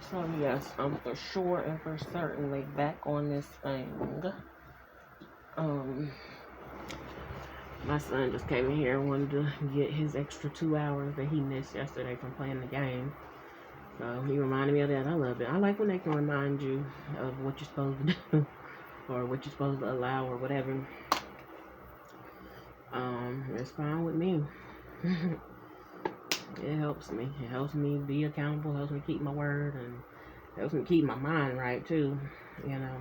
So yes, I'm for sure and for certainly back on this thing. Um, my son just came in here and wanted to get his extra 2 hours that he missed yesterday from playing the game. So he reminded me of that. I love it. I like when they can remind you of what you're supposed to do or what you're supposed to allow or whatever. It's fine with me. It helps me. It helps me be accountable, helps me keep my word, and helps me keep my mind right too, you know.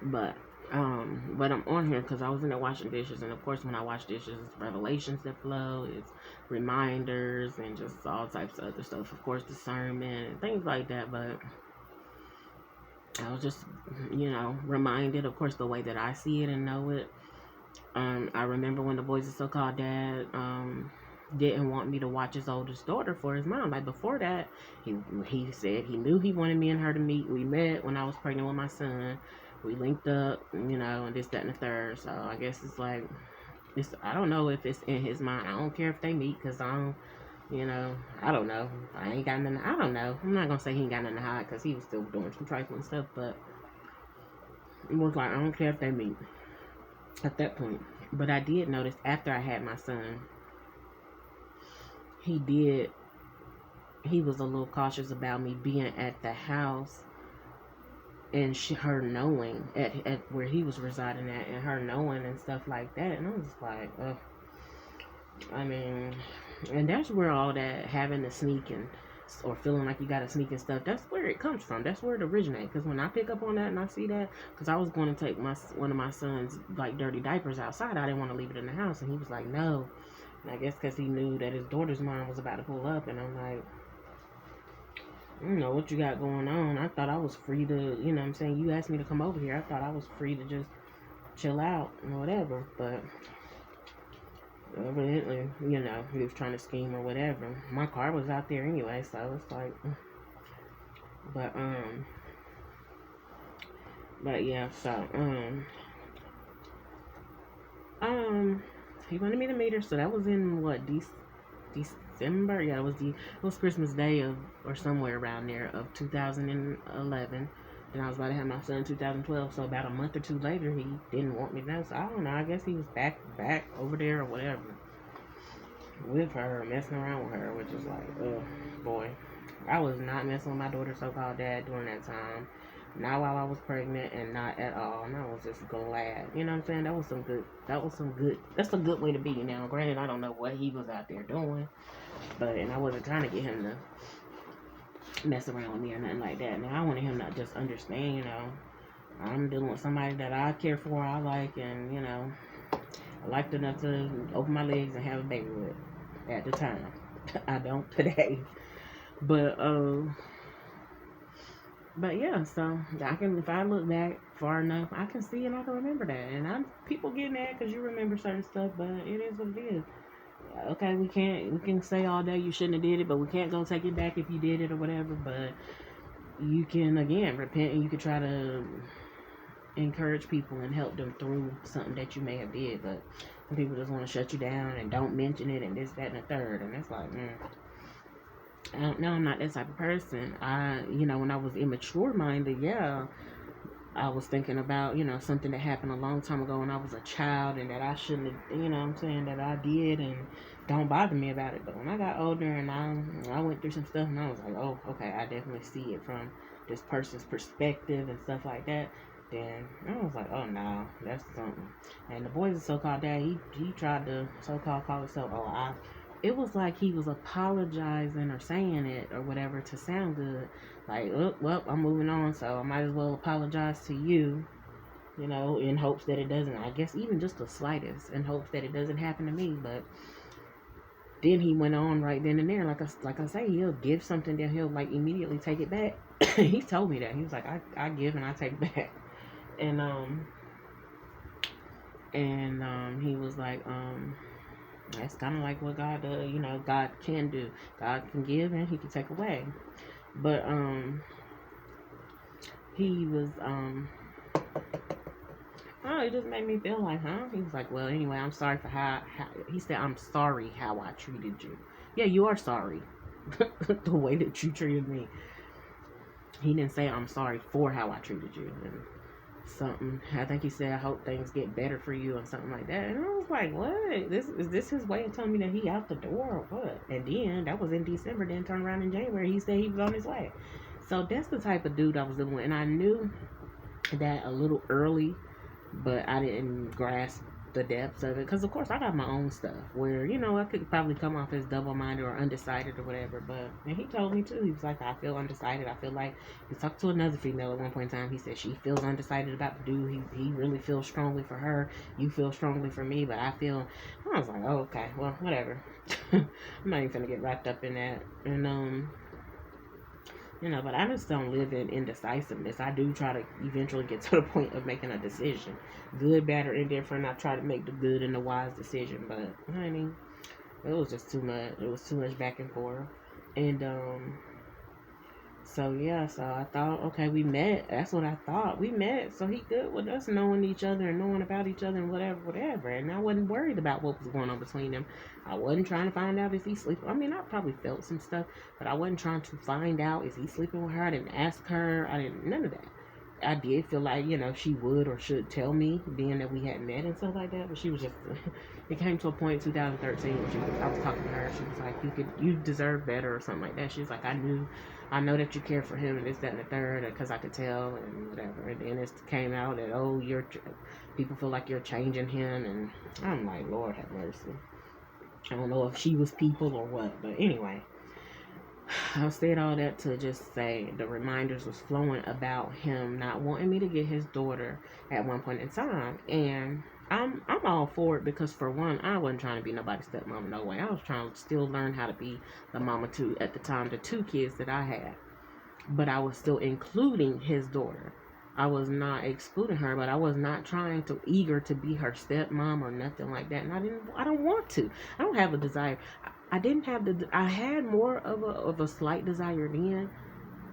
But but I'm on here because I was in there washing dishes, and of course when I wash dishes, it's revelations that flow, it's reminders, and just all types of other stuff. Of course, discernment and things like that. But I was just, reminded, of course, the way that I see it and know it. I remember when the boys' so-called dad didn't want me to watch his oldest daughter for his mom. Like before that, he said he knew he wanted me and her to meet. We met when I was pregnant with my son. We linked up, and this, that, and the third. So I guess it's like, I don't know if it's in his mind. I don't care if they meet because I don't, I don't know. I ain't got nothing. I don't know. I'm not gonna say he ain't got nothing to hide because he was still doing some trifling stuff, but it was like I don't care if they meet at that point. But I did notice after I had my son, he did. He was a little cautious about me being at the house and her knowing at where he was residing at and her knowing and stuff like that. And I was like, ugh. I mean, and that's where all that having to sneak and or feeling like you gotta sneak and stuff, that's where it comes from. That's where it originates. Because when I pick up on that and I see that, because I was going to take one of my son's like dirty diapers outside, I didn't want to leave it in the house, and he was like, no. And I guess because he knew that his daughter's mom was about to pull up, and I'm like, I don't know what you got going on. I thought I was free to, what I'm saying? You asked me to come over here. I thought I was free to just chill out or whatever. But evidently, he was trying to scheme or whatever. My car was out there anyway, so it's like, but, yeah, so, he wanted me to meet her, so that was in what, December? Yeah, it was Christmas Day or somewhere around there of 2011. Then I was about to have my son in 2012, so about a month or two later, he didn't want me to know. So I don't know. I guess he was back over there or whatever with her, messing around with her, which is like, oh boy, I was not messing with my daughter's so-called dad during that time. Not while I was pregnant, and not at all. And I was just glad. You know what I'm saying? That was some good. That's a good way to be. Now, granted, I don't know what he was out there doing, and I wasn't trying to get him to mess around with me or nothing like that. Now, I wanted him to just understand, I'm dealing with somebody that I care for, I like, and, I liked enough to open my legs and have a baby with at the time. I don't today. But, yeah, so if I look back far enough, I can see and I can remember that. And people get mad because you remember certain stuff, but it is what it is. Okay, we can say all day you shouldn't have did it, but we can't go take it back if you did it or whatever. But you can again repent, and you can try to encourage people and help them through something that you may have did. But some people just want to shut you down and don't mention it and this, that, and the third, and it's like, I don't know. I'm not that type of person. When I was immature minded, yeah, I was thinking about, something that happened a long time ago when I was a child and that I shouldn't have, what I'm saying, that I did, and don't bother me about it. But when I got older and I went through some stuff and I was like, oh, okay, I definitely see it from this person's perspective and stuff like that. Then I was like, oh no, that's something. And the boy's so-called dad, he tried to so-called call himself, it was like he was apologizing or saying it or whatever to sound good. Like, oh, well, I'm moving on, so I might as well apologize to you, in hopes that it doesn't, I guess even just the slightest, in hopes that it doesn't happen to me. But then he went on right then and there, like I say, he'll give something, then he'll like immediately take it back. He told me that. He was like, I give and I take back. And he was like, that's kind of like what God does, God can do. God can give and he can take away. But he was it just made me feel like, he was like, well, anyway, I'm sorry for how he said, I'm sorry how I treated you. Yeah, you are sorry. The way that you treated me. he didn't say I'm sorry for how I treated you. And something, I think he said, I hope things get better for you, and something like that. And I was like, what? This his way of telling me that he out the door or what? And then that was in December. Then turned around in January, he said he was on his way. So that's the type of dude I was dealing with, and I knew that a little early, but I didn't grasp the depths of it, because of course I got my own stuff where, I could probably come off as double-minded or undecided or whatever. But and he told me too, he was like, I feel undecided. I feel like, he talked to another female at one point in time, he said she feels undecided about the dude. He really feels strongly for her, you feel strongly for me, but I was like, oh, okay, well, whatever. I'm not even gonna get wrapped up in that. And but I just don't live in indecisiveness. I do try to eventually get to the point of making a decision. Good, bad, or indifferent. I try to make the good and the wise decision. But, honey, it was just too much. It was too much back and forth. And, so yeah, so I thought, okay, we met. That's what I thought. We met, so he good with us knowing each other and knowing about each other and whatever. And I wasn't worried about what was going on between them. I wasn't trying to find out if he sleeping. I mean, I probably felt some stuff, but I wasn't trying to find out is he sleeping with her. I didn't ask her. I didn't none of that. I did feel like, she would or should tell me, being that we had met and stuff like that. But she was just, it came to a point in 2013 where I was talking to her. She was like, you deserve better or something like that. She was like, I know that you care for him and this, that, and the third, because I could tell and whatever. And then it came out that, oh, people feel like you're changing him. And I'm like, Lord have mercy. I don't know if she was people or what, but anyway. I said all that to just say the reminders was flowing about him not wanting me to get his daughter at one point in time. And I'm all for it, because for one, I wasn't trying to be nobody's stepmama, no way. I was trying to still learn how to be the mama to, at the time, the 2 kids that I had. But I was still including his daughter. I was not excluding her, but I was not trying to eager to be her stepmom or nothing like that. And I don't want to. I don't have a desire. I didn't have I had more of a slight desire then,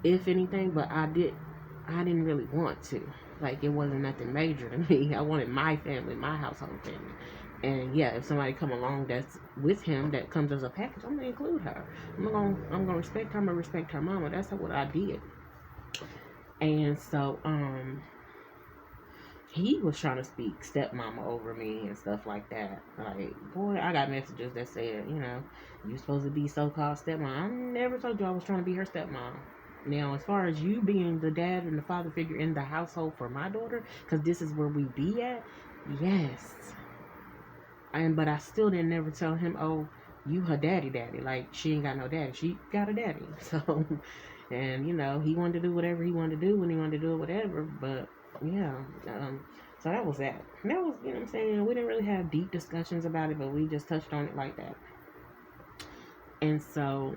if anything, but I didn't really want to. Like, it wasn't nothing major to me. I wanted my family, my household family. And yeah, if somebody come along that's with him, that comes as a package, I'm gonna include her. I'm gonna respect her. I'm gonna respect her mama. That's what I did. And so, he was trying to speak stepmama over me and stuff like that. Like, boy, I got messages that said, you supposed to be so-called stepmom. I never told you I was trying to be her stepmom. Now, as far as you being the dad and the father figure in the household for my daughter, because this is where we be at, yes. But I still didn't never tell him, oh, you her daddy. Like, she ain't got no daddy. She got a daddy. So, and, he wanted to do whatever he wanted to do when he wanted to do it, whatever. But, yeah. So that was that. And that was, what I'm saying? We didn't really have deep discussions about it, but we just touched on it like that. And so,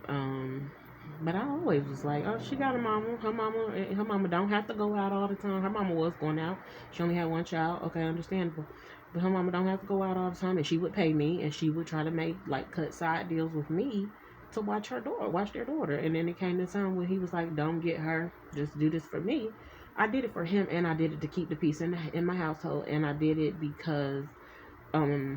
but I always was like, oh, she got a mama. Her mama don't have to go out all the time. Her mama was going out. She only had one child. Okay, understandable. But her mama don't have to go out all the time, and she would pay me, and she would try to cut side deals with me to watch their daughter. And then it came to time when he was like, don't get her, just do this for me. I did it for him, and I did it to keep the peace in my household, and I did it because, I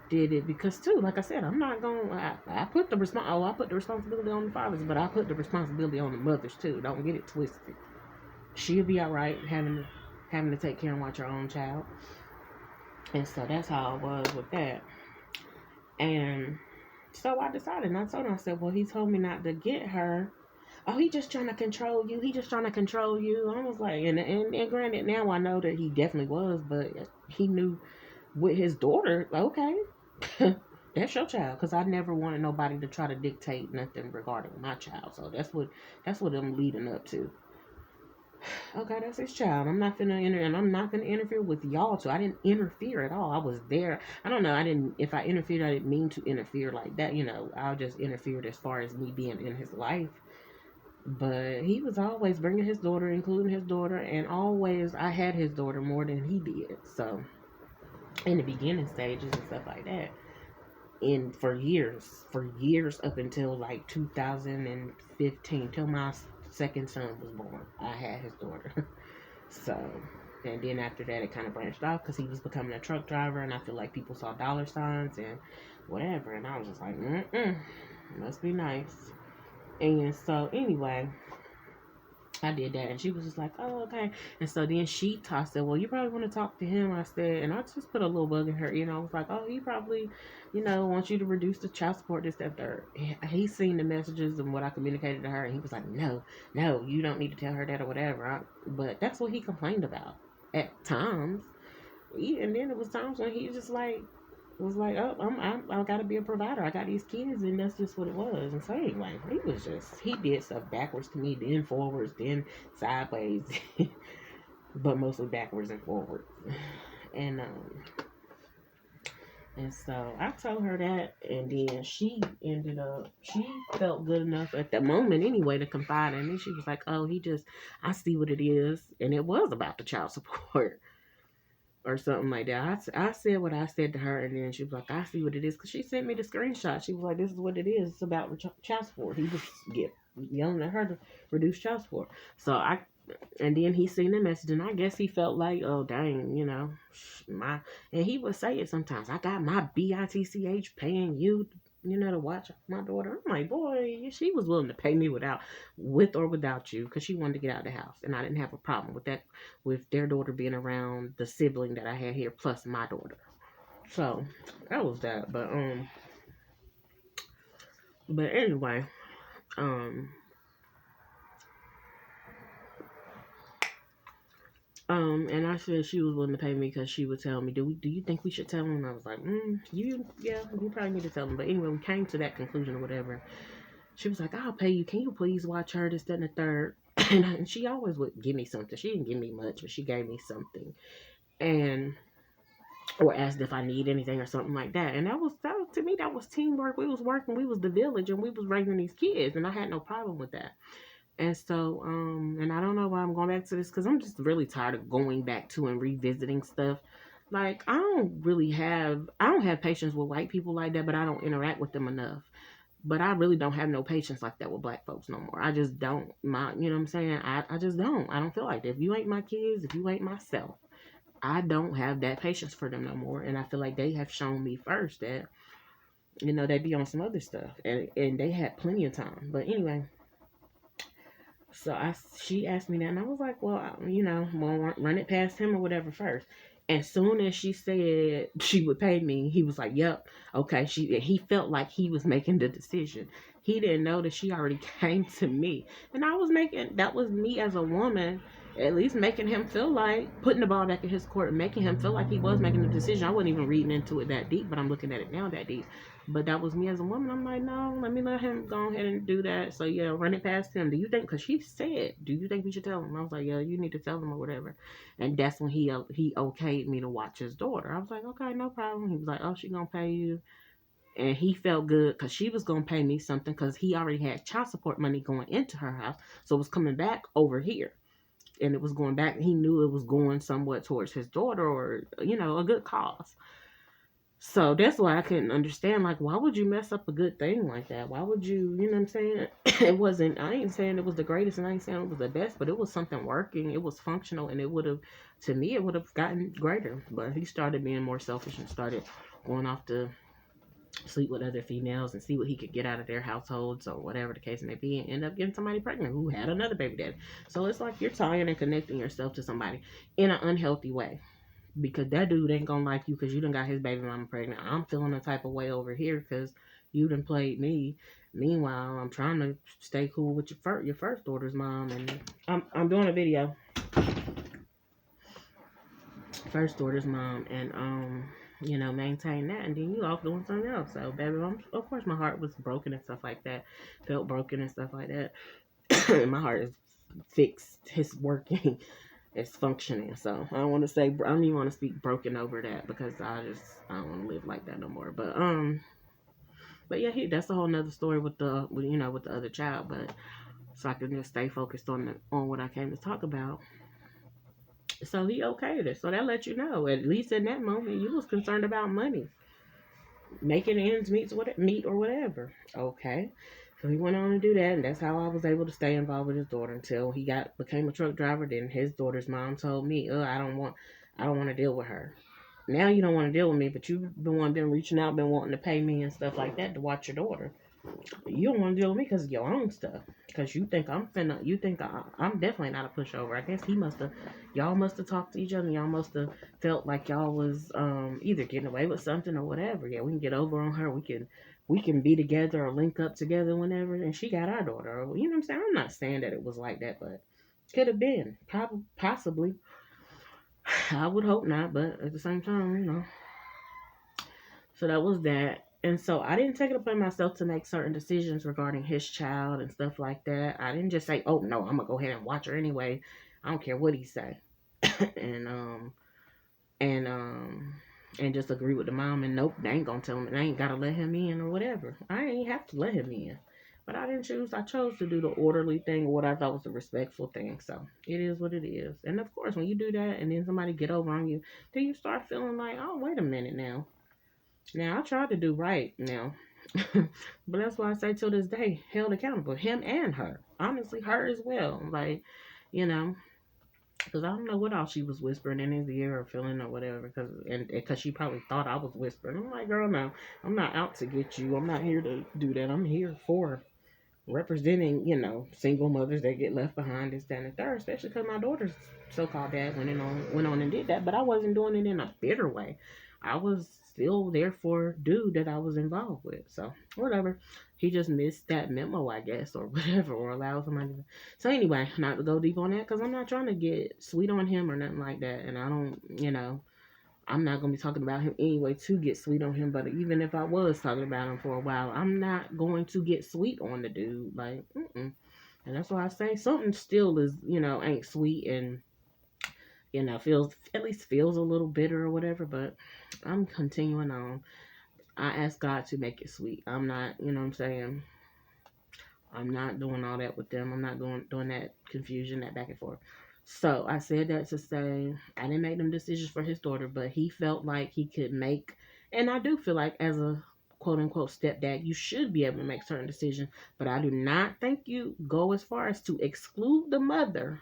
did it because too, like I said, I'm not gonna. I put the responsibility on the fathers, but I put the responsibility on the mothers too. Don't get it twisted. She'll be all right having to take care and watch her own child, and so that's how it was with that. And so I decided, and I told him, I said, well, he told me not to get her. Oh, he just trying to control you. I was like, and granted, now I know that he definitely was, but he knew with his daughter, okay, that's your child, because I never wanted nobody to try to dictate nothing regarding my child. So that's what I'm leading up to. Okay, that's his child. I'm not gonna interfere with y'all too. I didn't interfere at all. I was there. I don't know. If I interfered, I didn't mean to interfere like that. I just interfered as far as me being in his life. But he was always bringing his daughter, including his daughter, and always I had his daughter more than he did. So, in the beginning stages and stuff like that. And for years up until like 2015, till my second son was born, I had his daughter. So, and then after that, it kind of branched off because he was becoming a truck driver, and I feel like people saw dollar signs and whatever, and I was just like, must be nice. And so anyway, I did that, and she was just like, "Oh, okay." And so then she tossed it. Well, you probably want to talk to him. I said, and I just put a little bug in her. I was like, "Oh, he probably, wants you to reduce the child support, this, that, third." He seen the messages and what I communicated to her, and he was like, "No, no, you don't need to tell her that or whatever." But that's what he complained about at times. And then it was times when he just like was like, "Oh, I gotta be a provider. I got these kids," and that's just what it was. And so anyway, he did stuff backwards to me, then forwards, then sideways, but mostly backwards and forwards. And and so I told her that, and then she felt good enough at the moment anyway to confide in me. She was like, "Oh, I see what it is," and it was about the child support. Or something like that. I said what I said to her, and then she was like, "I see what it is," because she sent me the screenshot. She was like, "This is what it is. It's about child support." He was yelling at her to reduce child support. And then he seen the message, and I guess he felt like, "Oh dang, and he would say it sometimes. I got my BITCH paying you, to watch my daughter." I'm like, boy, she was willing to pay me with or without you, because she wanted to get out of the house, and I didn't have a problem with that, with their daughter being around the sibling that I had here plus my daughter. So that was that. But anyway, um, and I said she was willing to pay me because she would tell me, do you think we should tell him? And I was like, you probably need to tell him. But anyway, we came to that conclusion or whatever. She was like, "I'll pay you. Can you please watch her, this, that, and the third?" And she always would give me something. She didn't give me much, but she gave me something. And or asked if I need anything or something like that. And that was to me, that was teamwork. We was working, we was the village, and we was raising these kids, and I had no problem with that. And so, and I don't know why I'm going back to this, because I'm just really tired of going back to and revisiting stuff. Like I don't have patience with white people like that, but I don't interact with them enough. But I really don't have no patience like that with black folks no more. I just don't. You know what I'm saying? I just don't. I don't feel like that. If you ain't my kids, if you ain't myself, I don't have that patience for them no more. And I feel like they have shown me first that, they be on some other stuff. And they had plenty of time. But anyway, so she asked me that, and I was like, well, well, run it past him or whatever first. As soon as she said she would pay me, he was like, "Yep, okay." He felt like he was making the decision. He didn't know that she already came to me, and that was me as a woman, at least making him feel like putting the ball back in his court and making him feel like he was making the decision. I wasn't even reading into it that deep, but I'm looking at it now that deep. But that was me as a woman. I'm like, no, let me let him go ahead and do that. So yeah, run it past him. Do you think? Because she said, "Do you think we should tell him?" I was like, "Yeah, you need to tell him or whatever." And that's when he okayed me to watch his daughter. I was like, "Okay, no problem." He was like, "Oh, she gonna pay you," and he felt good because she was gonna pay me something because he already had child support money going into her house, so it was coming back over here. And it was going back. He knew it was going somewhat towards his daughter, or a good cause. So that's why I couldn't understand. Like, why would you mess up a good thing like that? Why would you, you know what I'm saying? It wasn't, I ain't saying it was the greatest and I ain't saying it was the best, but it was something working. It was functional, and to me, it would have gotten greater. But he started being more selfish and started going off to sleep with other females and see what he could get out of their households or whatever the case may be, and end up getting somebody pregnant who had another baby daddy. So it's like you're tying and connecting yourself to somebody in an unhealthy way, because that dude ain't gonna like you because you done got his baby mama pregnant. I'm feeling a type of way over here because you done played me. Meanwhile, I'm trying to stay cool with your first daughter's mom, and I'm doing a video. First daughter's mom, and maintain that, and then you off doing something else. So, baby, of course, my heart was broken and stuff like that. Felt broken and stuff like that. My heart is fixed. It's working. It's functioning. So I don't want to say, I don't even want to speak broken over that, because I don't want to live like that no more. But yeah, that's a whole nother story with with the other child. But so I can just stay focused on what I came to talk about. So he okayed it. So that let you know, at least in that moment, you was concerned about money, making ends meet or whatever. Okay. So he went on to do that, and that's how I was able to stay involved with his daughter until he became a truck driver. Then his daughter's mom told me, I don't want to deal with her. Now you don't want to deal with me, but you've been reaching out, been wanting to pay me and stuff like that to watch your daughter. You don't want to deal with me because of your own stuff. Because you think I'm definitely not a pushover. I guess y'all must have talked to each other. Y'all must have felt like y'all was either getting away with something or whatever. Yeah, we can get over on her. We can be together or link up together whenever. And she got our daughter. You know what I'm saying? I'm not saying that it was like that, but could have been. Probably, possibly. I would hope not, but at the same time, So that was that. And so I didn't take it upon myself to make certain decisions regarding his child and stuff like that. I didn't just say, "Oh no, I'm gonna go ahead and watch her anyway. I don't care what he say," and and um and just agree with the mom. And nope, they ain't gonna tell him. They ain't gotta let him in or whatever. I ain't have to let him in, but I didn't choose. I chose to do the orderly thing, or what I thought was the respectful thing. So it is what it is. And of course, when you do that, and then somebody get over on you, then you start feeling like, "Oh, wait a minute now." Now I tried to do right now, but that's why I say till this day, held accountable, him and her. Honestly, her as well. Like, you know, because I don't know what else she was whispering in his ear or feeling or whatever. Because she probably thought I was whispering. I'm like, girl, no, I'm not out to get you. I'm not here to do that. I'm here for representing, single mothers that get left behind, this, that, and the third. Especially because my daughter's so-called dad went on and did that, but I wasn't doing it in a bitter way. I was still there for dude that I was involved with. So whatever. He just missed that memo, I guess, or whatever, or allowed somebody to. So anyway, not to go deep on that, because I'm not trying to get sweet on him or nothing like that, and I don't, I'm not gonna be talking about him anyway to get sweet on him. But even if I was talking about him for a while, I'm not going to get sweet on the dude. Like, mm-mm. And that's why I say something still is, ain't sweet, and feels, at least feels a little bitter or whatever. But I'm continuing on. I ask God to make it sweet. I'm not, what I'm saying. I'm not doing all that with them. I'm not doing that confusion, that back and forth. So I said that to say I didn't make them decisions for his daughter, but he felt like he could make, and I do feel like as a quote unquote stepdad, you should be able to make certain decisions. But I do not think you go as far as to exclude the mother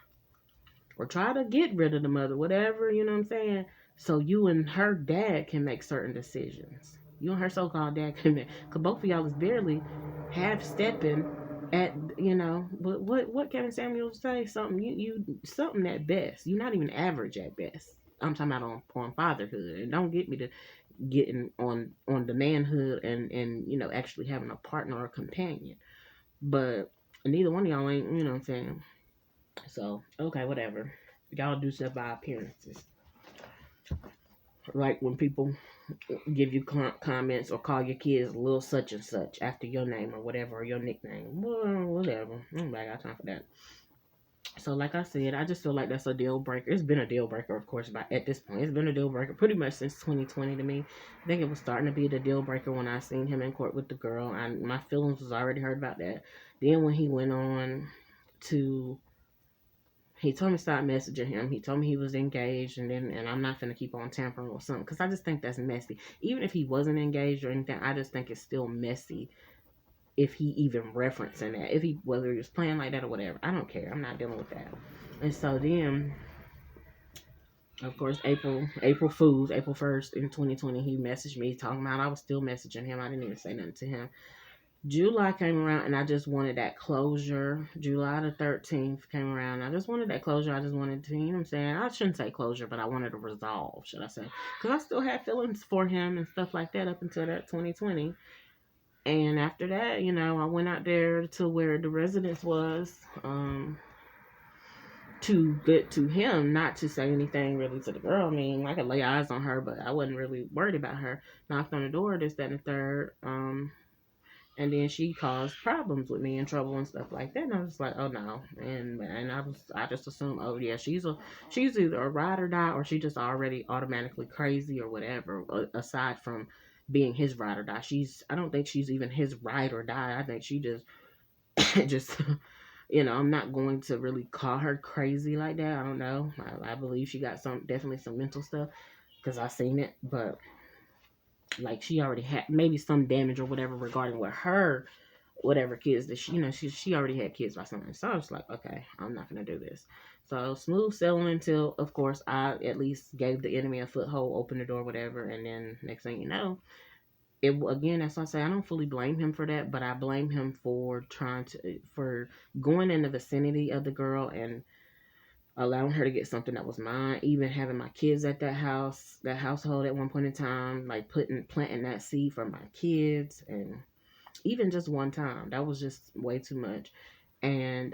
or try to get rid of the mother, whatever, you know what I'm saying? So you and her dad can make certain decisions. You and her so-called dad can make, because both of y'all is barely half stepping at, what Kevin Samuels say? Something something at best. You're not even average at best. I'm talking about on fatherhood, and don't get me to getting on the manhood and actually having a partner or a companion. But neither one of y'all ain't, you know what I'm saying? So, okay, whatever. Y'all do stuff by appearances. Like when people give you comments or call your kids little such and such after your name or whatever, or your nickname. Well, whatever. Nobody got time for that. So, like I said, I just feel like that's a deal breaker. It's been a deal breaker, of course, but at this point, it's been a deal breaker pretty much since 2020 to me. I think it was starting to be the deal breaker when I seen him in court with the girl. My feelings was already hurt about that. Then when he went on to he told me to stop messaging him. He told me he was engaged, and I'm not gonna keep on tampering with something because I just think that's messy. Even if he wasn't engaged or anything, I just think it's still messy if he even referencing that. If he whether he was playing like that or whatever, I don't care. I'm not dealing with that. And so then, of course, April Fools, April 1st in 2020, he messaged me talking about I was still messaging him. I didn't even say nothing to him. July came around and I just wanted that closure. July the 13th came around. I just wanted that closure. I just wanted to, what I'm saying? I shouldn't say closure, but I wanted to resolve, should I say. Because I still had feelings for him and stuff like that up until that 2020. And after that, I went out there to where the residence was to get to him, not to say anything really to the girl. I mean, I could lay eyes on her, but I wasn't really worried about her. Knocked on the door, this, that, and the third. And then she caused problems with me and trouble and stuff like that. And I was like, oh no. And I just assumed, oh yeah, she's either a ride or die, or she just already automatically crazy or whatever. Aside from being his ride or die, I don't think she's even his ride or die. I think she just I'm not going to really call her crazy like that. I don't know. I believe she got definitely some mental stuff because I seen it, but like she already had maybe some damage or whatever regarding with her whatever kids that she already had kids by somebody. So I was like, okay, I'm not gonna do this. So smooth sailing until, of course, I at least gave the enemy a foothold, opened the door, whatever, and then next thing you know, again, that's why I say I don't fully blame him for that, but I blame him for for going in the vicinity of the girl and allowing her to get something that was mine, even having my kids at that household at one point in time, like planting that seed for my kids, and even just one time, that was just way too much. And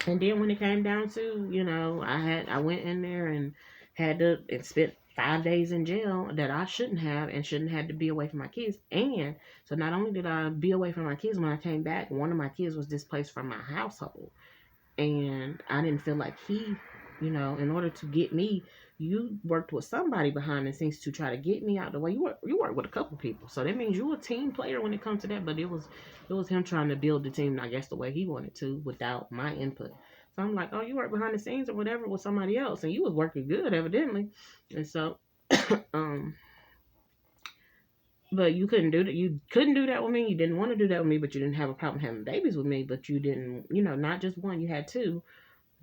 then when it came down to, I went in there and had to and spent 5 days in jail that I shouldn't have and shouldn't have to be away from my kids. And so not only did I be away from my kids, when I came back, one of my kids was displaced from my household. And I didn't feel like in order to get me, you worked with somebody behind the scenes to try to get me out the way. You work with a couple people, so that means you're a team player when it comes to that. But it was him trying to build the team, I guess, the way he wanted to without my input. So I'm like, oh, you work behind the scenes or whatever with somebody else, and you was working good evidently. And so, um, but you couldn't do that. You couldn't do that with me. You didn't want to do that with me, but you didn't have a problem having babies with me. But you didn't, not just one. You had two,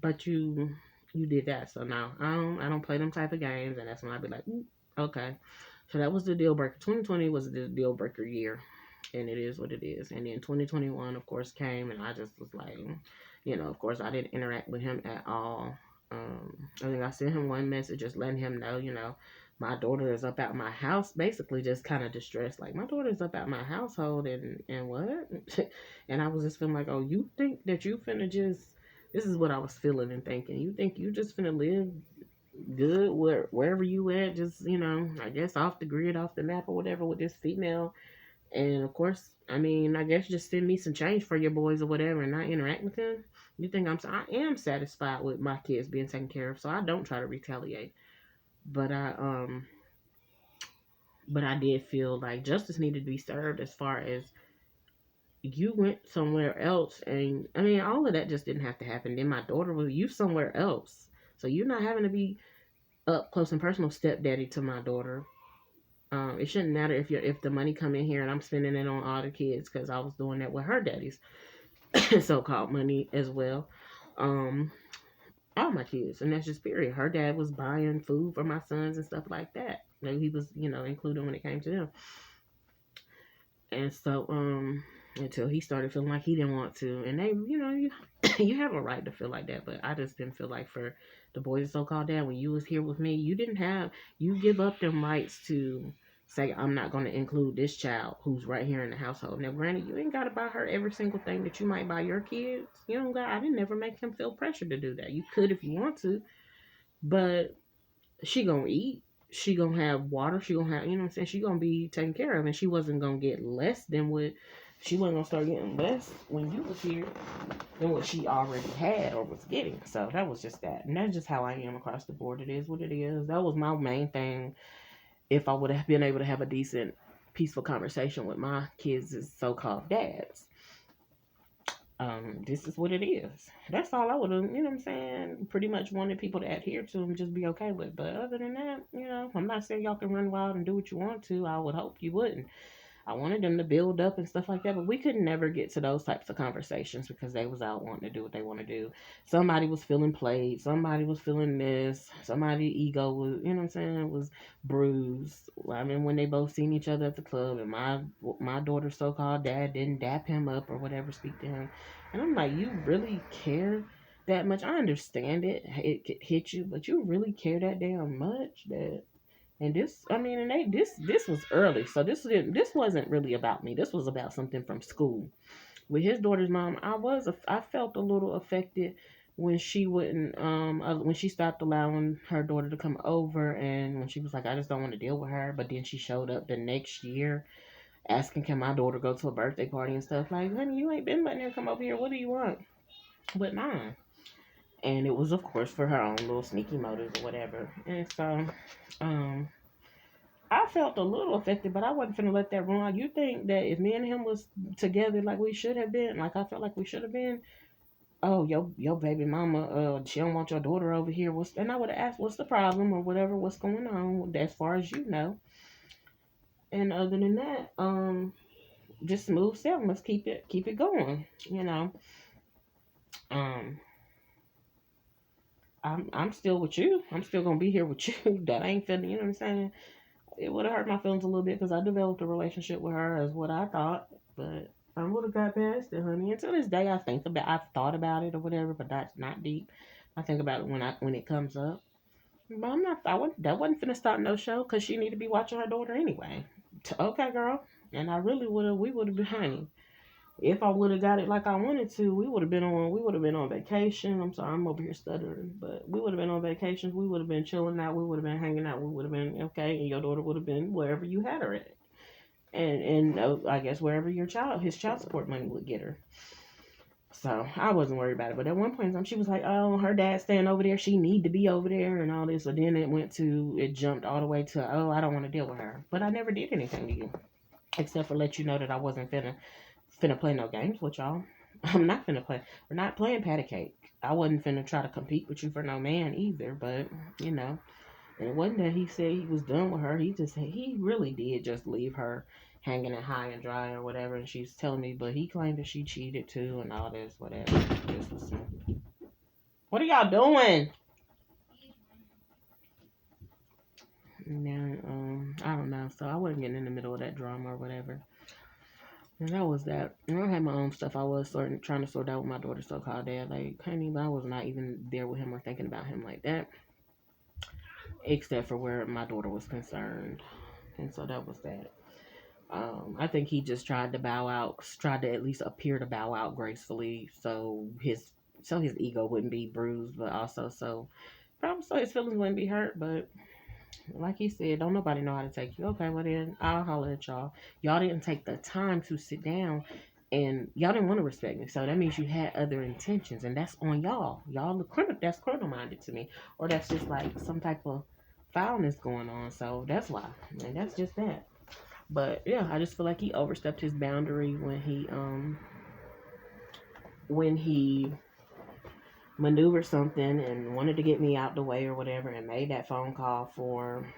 but you did that. So now I don't play them type of games, and that's when I'd be like, okay. So that was the deal breaker. 2020 was the deal breaker year, and it is what it is. And then 2021, of course, came, and I just was like, of course, I didn't interact with him at all. I think I sent him one message just letting him know, my daughter is up at my house, basically just kind of distressed, like my daughter's up at my household, and what? And I was just feeling like, oh, you think that you finna just, this is what I was feeling and thinking, you think you just finna live good wherever you at, just, I guess off the grid, off the map or whatever with this female. And of course, I mean, I guess just send me some change for your boys or whatever and not interact with them. You think I am satisfied with my kids being taken care of, so I don't try to retaliate. But I did feel like justice needed to be served as far as you went somewhere else, and I mean, all of that just didn't have to happen. Then my daughter was you somewhere else, so you're not having to be up close and personal stepdaddy to my daughter. It shouldn't matter if the money come in here and I'm spending it on all the kids, because I was doing that with her daddy's so-called money as well. Um, all my kids, and that's just period. Her dad was buying food for my sons and stuff like that. He was, included when it came to them. And so, until he started feeling like he didn't want to, and they, you you have a right to feel like that, but I just didn't feel like for the boys so-called dad, when you was here with me, you give up them rights to say, I'm not going to include this child who's right here in the household. Now, granted, you ain't got to buy her every single thing that you might buy your kids. You don't got, I didn't never make him feel pressure to do that. You could if you want to, but she gonna eat. She gonna have water. She gonna have, you know what I'm saying? She gonna be taken care of, and she wasn't gonna get less than what, she wasn't gonna start getting less when you was here than what she already had or was getting. So that was just that, and that's just how I am across the board. It is what it is. That was my main thing. If I would have been able to have a decent, peaceful conversation with my kids' so-called dads, this is what it is. That's all I would have, you know what I'm saying, pretty much wanted people to adhere to and just be okay with. But other than that, I'm not saying y'all can run wild and do what you want to. I would hope you wouldn't. I wanted them to build up and stuff like that, but we could never get to those types of conversations because they was out wanting to do what they want to do. Somebody was feeling played. Somebody was feeling this. Somebody's ego was, you know what I'm saying, was bruised. I mean, when they both seen each other at the club, and my daughter's so-called dad didn't dap him up or whatever, speak to him. And I'm like, you really care that much? I understand it could hit you, but you really care that damn much? That and this, I mean, and this was early, so this wasn't really about me. This was about something from school. With his daughter's mom, I felt a little affected when she wouldn't, when she stopped allowing her daughter to come over, and when she was like, I just don't want to deal with her. But then she showed up the next year asking, can my daughter go to a birthday party and stuff. Like, honey, you ain't been letting her come over here. What do you want with mine? And it was, of course, for her own little sneaky motives or whatever. And so, I felt a little affected, but I wasn't finna let that run. You think that if me and him was together like we should have been, like I felt like we should have been, oh, your baby mama, she don't want your daughter over here. And I would have asked, what's the problem or whatever, what's going on, as far as you know. And other than that, just smooth sailing. Let's keep it going. Um, I'm still with you. I'm still gonna be here with you. That ain't feeling. You know what I'm saying? it would have hurt my feelings a little bit because I developed a relationship with her as what I thought, but I would have got past it, honey. Until this day, I've thought about it or whatever, but that's not deep. I think about it when it comes up. But I'm not. That wasn't finna start no show because she need to be watching her daughter anyway. Okay, girl. And I really would have. We would have been, honey. If I would have got it like I wanted to, we would have been on. We would have been on vacation. I'm sorry, I'm over here stuttering, but we would have been on vacation. We would have been chilling out. We would have been hanging out. We would have been okay, and your daughter would have been wherever you had her at, and I guess wherever his child support money would get her. So I wasn't worried about it. But at one point in time, she was like, "Oh, her dad's staying over there. She need to be over there and all this." So then it jumped all the way to, "Oh, I don't want to deal with her." But I never did anything to you except for let you know that I wasn't finna play no games with y'all. I'm not finna play. We're not playing patty cake. I wasn't finna try to compete with you for no man either. But you know, and one day he said he was done with her. He really did just leave her hanging it high and dry or whatever. And she's telling me, but he claimed that she cheated too and all this, whatever. What are y'all doing? Now, I don't know. So I wasn't getting in the middle of that drama or whatever. And that was that. And I had my own stuff I was trying to sort out with my daughter's so-called dad. Like, honey, I was not even there with him or thinking about him like that. Except for where my daughter was concerned. And so that was that. I think he just tried to tried to at least appear to bow out gracefully, so his ego wouldn't be bruised, but also probably so his feelings wouldn't be hurt. But like he said, don't nobody know how to take you. Okay, well then I'll holler at y'all. Y'all didn't take the time to sit down, and y'all didn't want to respect me. So that means you had other intentions, and that's on y'all. That's criminal minded to me, or that's just like some type of foulness going on. So that's why, and that's just that. But yeah, I just feel like he overstepped his boundary when he maneuvered something and wanted to get me out the way or whatever, and made that phone call for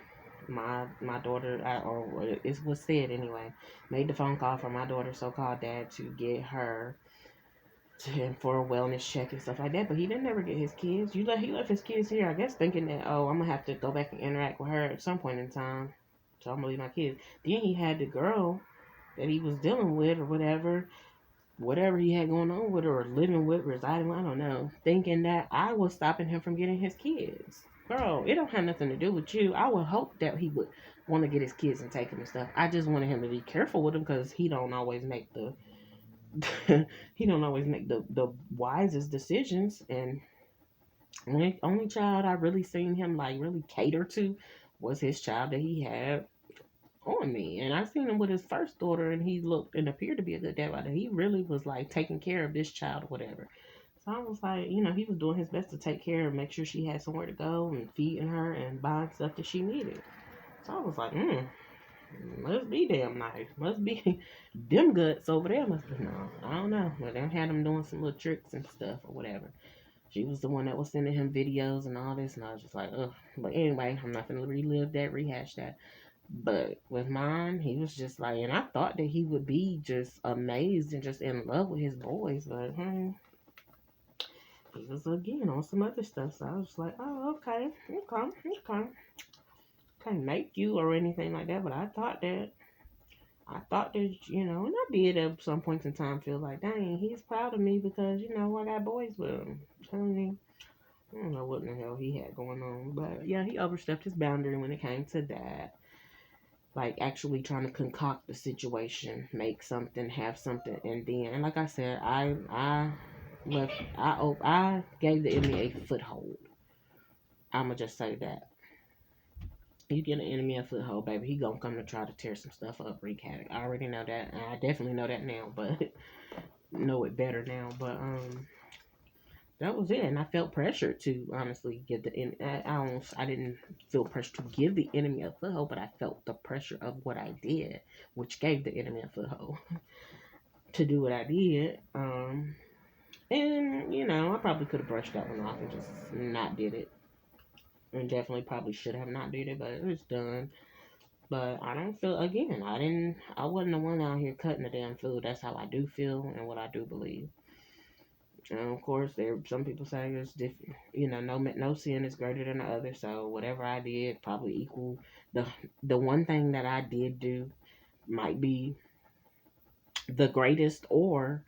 my daughter, or it was said anyway, made the phone call for my daughter's so-called dad to get her for a wellness check and stuff like that. But he didn't ever get his kids. He left his kids here, I guess, thinking that, oh, I'm gonna have to go back and interact with her at some point in time. So I'm gonna leave my kids. Then he had the girl that he was dealing with or whatever he had going on with her or living with, residing with, I don't know, thinking that I was stopping him from getting his kids. Girl, it don't have nothing to do with you. I would hope that he would want to get his kids and take them and stuff. I just wanted him to be careful with them because he don't always make the the wisest decisions. And only child I really seen him like really cater to was his child that he had on me. And I seen him with his first daughter, and he looked and appeared to be a good dad. But he really was like taking care of this child or whatever. So I was like, he was doing his best to take care and make sure she had somewhere to go and feeding her and buying stuff that she needed. So I was like, must be damn nice. Must be them guts over there. Must be, no, I don't know. But they had him doing some little tricks and stuff or whatever. She was the one that was sending him videos and all this, and I was just like, ugh. But anyway, I'm not gonna rehash that. But with mine, he was just like, and I thought that he would be just amazed and just in love with his boys, but he was again on some other stuff. So I was like, oh, okay, okay. Can't make you or anything like that, but I thought that, and I did at some points in time feel like, dang, he's proud of me because, I got boys with him. Telling me, I don't know what in the hell he had going on, but yeah, he overstepped his boundary when it came to that. Like actually trying to concoct the situation, make something, have something, and then, and like I said, I gave the enemy a foothold. I'ma just say that. You get an enemy a foothold, baby, he gonna come to try to tear some stuff up, wreak havoc. I already know that. I definitely know that now, but know it better now. But that was it, and I felt pressured to honestly give I didn't feel pressure to give the enemy a foothold, but I felt the pressure of what I did, which gave the enemy a foothold to do what I did. And I probably could have brushed that one off and just not did it, and definitely probably should have not did it, but it was done. But I don't feel, again, I wasn't the one out here cutting the damn food. That's how I do feel and what I do believe. And of course, there some people say it's different. No sin is greater than the other. So whatever I did probably equal the the one thing that I did do might be the greatest or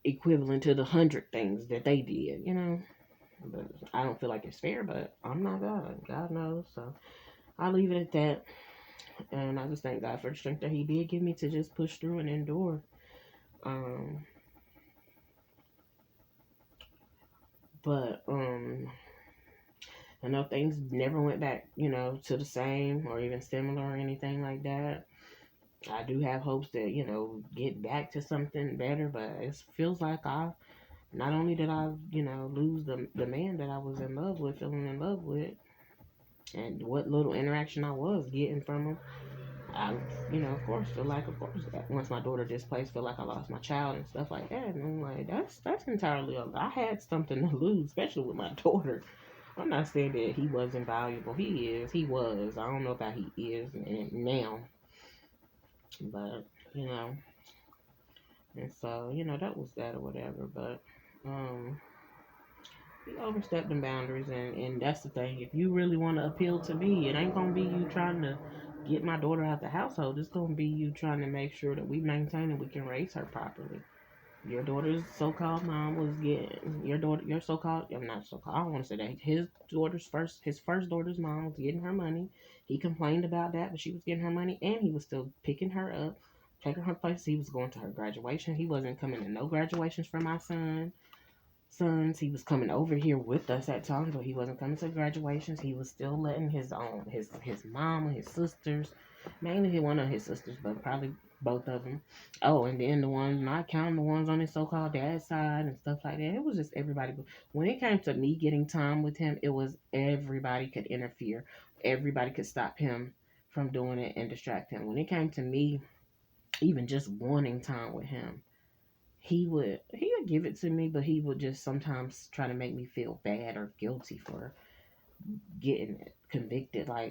equivalent to the 100 things that they did. But I don't feel like it's fair. But I'm not God. God knows. So I'll leave it at that. And I just thank God for the strength that He did give me to just push through and endure. Um, but I know things never went back, to the same or even similar or anything like that. I do have hopes that, get back to something better, but it feels like not only did I, lose the man that I was in love with, feeling in love with, and what little interaction I was getting from him, I, of course, feel like, of course, once my daughter displaced, feel like I lost my child and stuff like that. And I'm like, that's entirely, I had something to lose, especially with my daughter. I'm not saying that he wasn't valuable. He is. He was. I don't know about he is now, but you know. And so that was that or whatever. But um, he overstepped the boundaries, and that's the thing. If you really want to appeal to me, it ain't gonna be you trying to get my daughter out the household. It's gonna be you trying to make sure that we maintain and we can raise her properly. Your daughter's so-called mom was getting your so-called, I'm not so-called, I don't want to say that, his first daughter's mom was getting her money. He complained about that, but she was getting her money, and he was still picking her up, taking her places. He was going to her graduation. He wasn't coming to no graduations for my sons. He was coming over here with us at times, but he wasn't coming to graduations. He was still letting his mom and his sisters, mainly one of his sisters, but probably both of them. Oh, and then the ones, not counting the ones on his so-called dad's side and stuff like that. It was just everybody. When it came to me getting time with him, it was everybody could interfere. Everybody could stop him from doing it and distract him. When it came to me, even just wanting time with him, he would give it to me, but he would just sometimes try to make me feel bad or guilty for getting convicted. Like,